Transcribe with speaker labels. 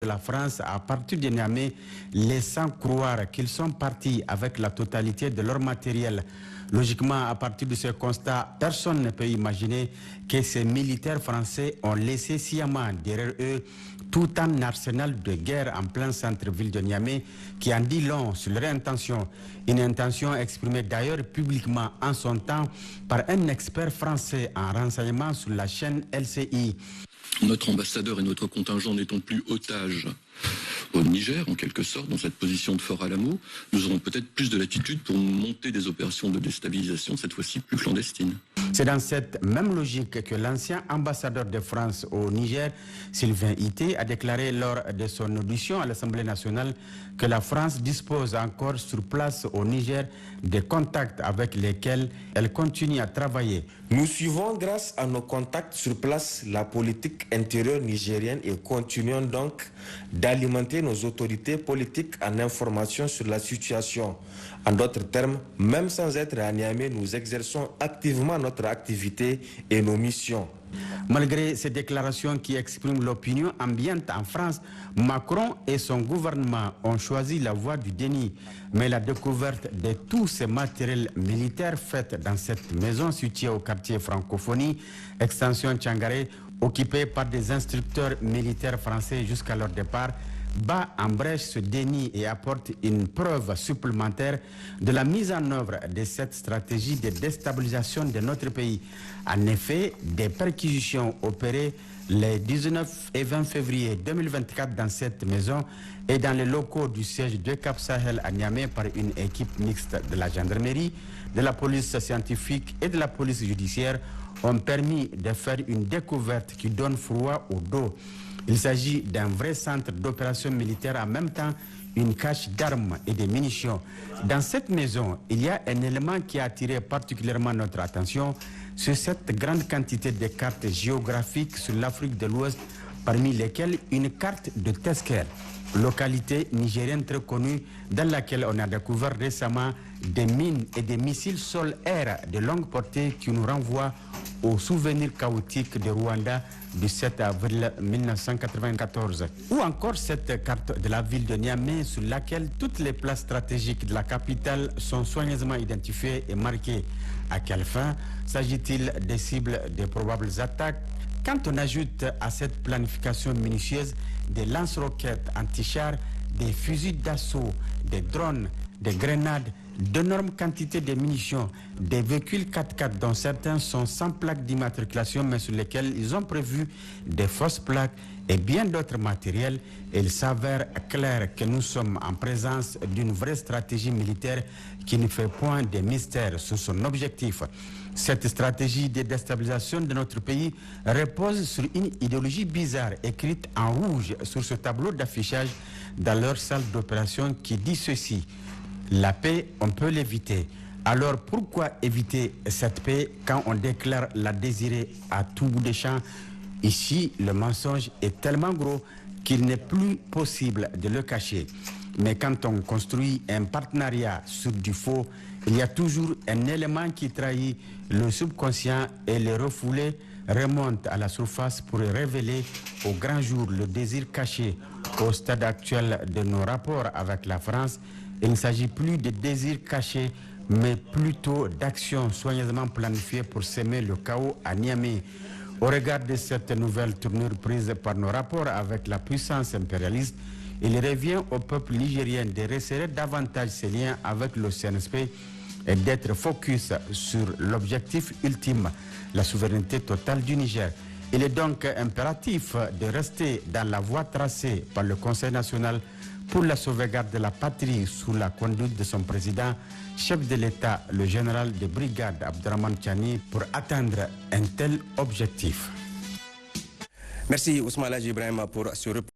Speaker 1: la France à partir de Niamey, laissant croire qu'ils sont partis avec la totalité de leur matériel. Logiquement, à partir de ce constat, personne ne peut imaginer que ces militaires français ont laissé sciemment derrière eux tout un arsenal de guerre en plein centre-ville de Niamey qui en dit long sur leur intention. Une intention exprimée d'ailleurs publiquement en son temps par un expert français en renseignement sur la chaîne LCI.
Speaker 2: Notre ambassadeur et notre contingent n'étant plus otages au Niger, en quelque sorte, dans cette position de Fort Alamo, nous aurons peut-être plus de latitude pour monter des opérations de déstabilisation, cette fois-ci plus clandestines.
Speaker 1: C'est dans cette même logique que l'ancien ambassadeur de France au Niger, Sylvain Ité, a déclaré lors de son audition à l'Assemblée nationale que la France dispose encore sur place au Niger des contacts avec lesquels elle continue à travailler.
Speaker 3: Nous suivons grâce à nos contacts sur place la politique intérieure nigérienne et continuons donc d'alimenter nos autorités politiques en information sur la situation. En d'autres termes, même sans être à Niamey, nous exerçons activement notre activité et nos missions.
Speaker 1: Malgré ces déclarations qui expriment l'opinion ambiante en France, Macron et son gouvernement ont choisi la voie du déni. Mais la découverte de tous ces matériels militaires faits dans cette maison située au quartier Francophonie, extension Tchangaré, occupée par des instructeurs militaires français jusqu'à leur départ, bat en brèche ce déni et apporte une preuve supplémentaire de la mise en œuvre de cette stratégie de déstabilisation de notre pays. En effet, des perquisitions opérées les 19 et 20 février 2024 dans cette maison et dans les locaux du siège de Cap Sahel à Niamey par une équipe mixte de la gendarmerie, de la police scientifique et de la police judiciaire ont permis de faire une découverte qui donne froid au dos. Il s'agit d'un vrai centre d'opération militaire, en même temps une cache d'armes et de munitions. Dans cette maison, il y a un élément qui a attiré particulièrement notre attention, c'est cette grande quantité de cartes géographiques sur l'Afrique de l'Ouest, parmi lesquelles une carte de Tesker, localité nigérienne très connue dans laquelle on a découvert récemment des mines et des missiles sol-air de longue portée qui nous renvoient au souvenir chaotique de Rwanda du 7 avril 1994. Ou encore cette carte de la ville de Niamey sur laquelle toutes les places stratégiques de la capitale sont soigneusement identifiées et marquées. À quelle fin s'agit-il des cibles des probables attaques? Quand on ajoute à cette planification minutieuse des lance-roquettes anti-chars, des fusils d'assaut, des drones, des grenades, d'énormes quantités de munitions, des véhicules 4x4 dont certains sont sans plaque d'immatriculation mais sur lesquels ils ont prévu des fausses plaques et bien d'autres matériels, il s'avère clair que nous sommes en présence d'une vraie stratégie militaire qui ne fait point de mystère sur son objectif. Cette stratégie de déstabilisation de notre pays repose sur une idéologie bizarre écrite en rouge sur ce tableau d'affichage dans leur salle d'opération qui dit ceci: la paix, on peut l'éviter. Alors pourquoi éviter cette paix quand on déclare la désirer à tout bout des champs? Ici, le mensonge est tellement gros qu'il n'est plus possible de le cacher. Mais quand on construit un partenariat sur du faux, il y a toujours un élément qui trahit le subconscient et le refoulé remonte à la surface pour révéler au grand jour le désir caché. Au stade actuel de nos rapports avec la France, il ne s'agit plus de désir caché, mais plutôt d'actions soigneusement planifiées pour semer le chaos à Niamey. Au regard de cette nouvelle tournure prise par nos rapports avec la puissance impérialiste, il revient au peuple nigérien de resserrer davantage ses liens avec le CNSP et d'être focus sur l'objectif ultime, la souveraineté totale du Niger. Il est donc impératif de rester dans la voie tracée par le Conseil national pour la sauvegarde de la patrie sous la conduite de son président, chef de l'État, le général de brigade Abdraman Tchani, pour atteindre un tel objectif.
Speaker 3: Merci Ousmane Ibrahim pour ce reportage.